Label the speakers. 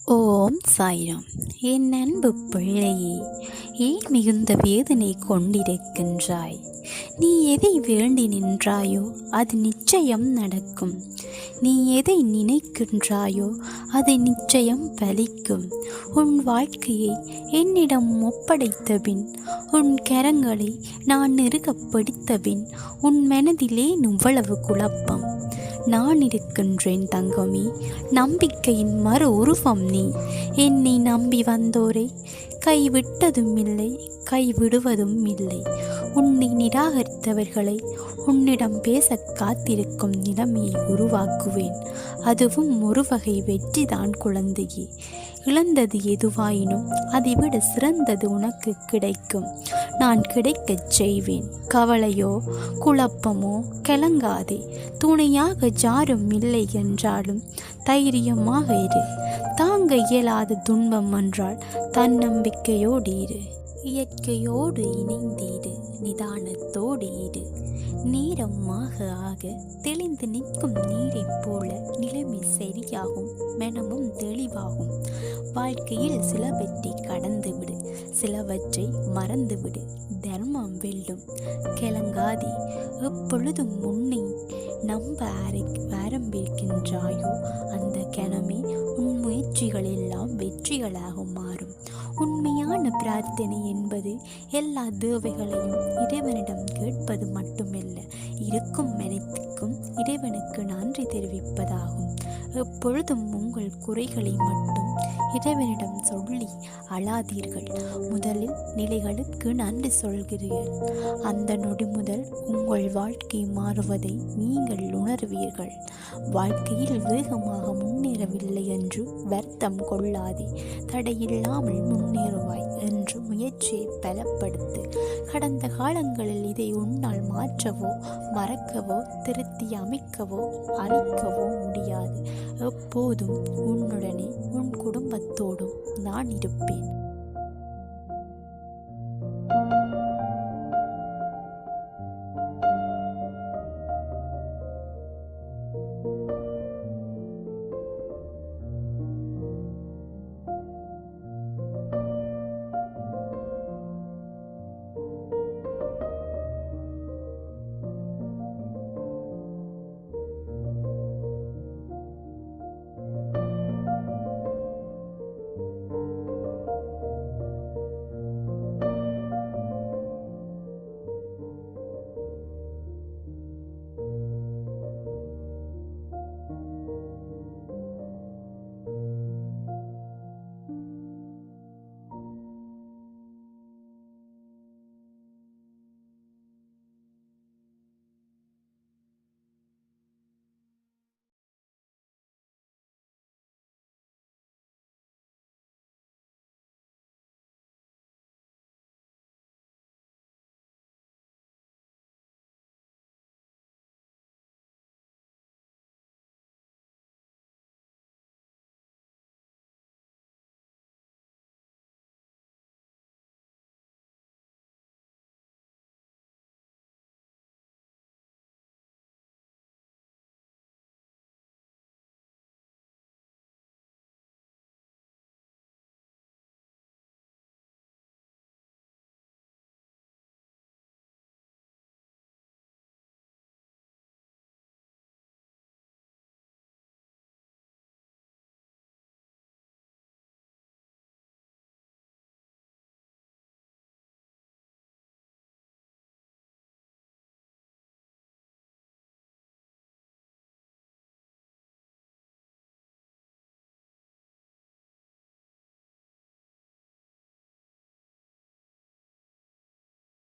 Speaker 1: ஓம் சாய்ராம். என் அன்பு பிள்ளையே, ஏன் மிகுந்த வேதனை கொண்டிருக்கின்றாய்? நீ எதை வேண்டி நின்றாயோ அது நிச்சயம் நடக்கும். நீ எதை நினைக்கின்றாயோ அது நிச்சயம் பலிக்கும். உன் வாழ்க்கையை என்னிடம் ஒப்படைத்தபின், உன் கரங்களை நான் நெருக்கப்படுத்தபின் உன் மனதிலே இவ்வளவு குழப்பம். நான் இருக்கின்றேன் தங்கமே. நம்பிக்கையின் மறு உருவம் நீ. என்னை நம்பி வந்தோரை கைவிட்டதும் இல்லை, கைவிடுவதும் இல்லை. உன்னை நிராகரித்தவர்களை உன்னிடம் பேச காத்திருக்கும் நிலைமையை உருவாக்குவேன். அதுவும் ஒரு வகை வெற்றிதான் குழந்தையே. இழந்தது எதுவாயினும் அதைவிட சிறந்தது உனக்கு கிடைக்கும். நான் கிடைக்கச் செய்வேன். கவலையோ குழப்பமோ கலங்காதே. துணையாக யாரும் இல்லை என்றாலும் தைரியமாக இரு. தாங்க இயலாத துன்பம் என்றால் தன்னம்பிக்கையோடு இரு. இயற்கையோடு இணைந்தீடு, நிதானத்தோடு இரு. நேரமாக ஆக தெளிந்து நிற்கும் நீரைப் போல நிலைமை சரியாகும், மனமும் தெளிவாகும். வாழ்க்கையில் சிலவற்றை கடந்துவிடு, சிலவற்றை மறந்துவிடு. தர்மம் வெல்லும். கிளங்காதே. எப்பொழுதும் உன்னை நம்ப ஆரம்பிக்கின்றாயோ அந்த கணமே உன் முயற்சிகள் எல்லாம் வெற்றிகளாக மாறும். உண்மையான பிரார்த்தனை என்பது எல்லா தேவைகளையும் இறைவனிடம் கேட்பது மட்டுமல்ல, இருக்கும் அனைத்துக்கும் இறைவனுக்கு நன்றி தெரிவிப்பதாகும். எப்பொழுதும் உங்கள் குறைகளை மட்டும் இறைவனிடம் சொல்லி அழாதீர்கள். முதலில் நிலைகளுக்கு நன்றி சொல்கிறீர்கள். அந்த நொடி முதல் உங்கள் வாழ்க்கை மாறுவதை நீங்கள் உணர்வீர்கள். வாழ்க்கையில் வேகமாக முன்னேறவில்லை என்று வருத்தம் கொள்ளாதே. தடையில்லாமல் முன்னேறுவாய் என்று முயற்சியை பலப்படுத்து. கடந்த காலங்களில் இதை உன்னால் மாற்றவோ மறக்கவோ திருத்தி அமைக்கவோ அழிக்கவோ முடியாது. எப்போதும் உன்னுடனே உன் குடும்பத்தோடும் நான் இருப்பேன்.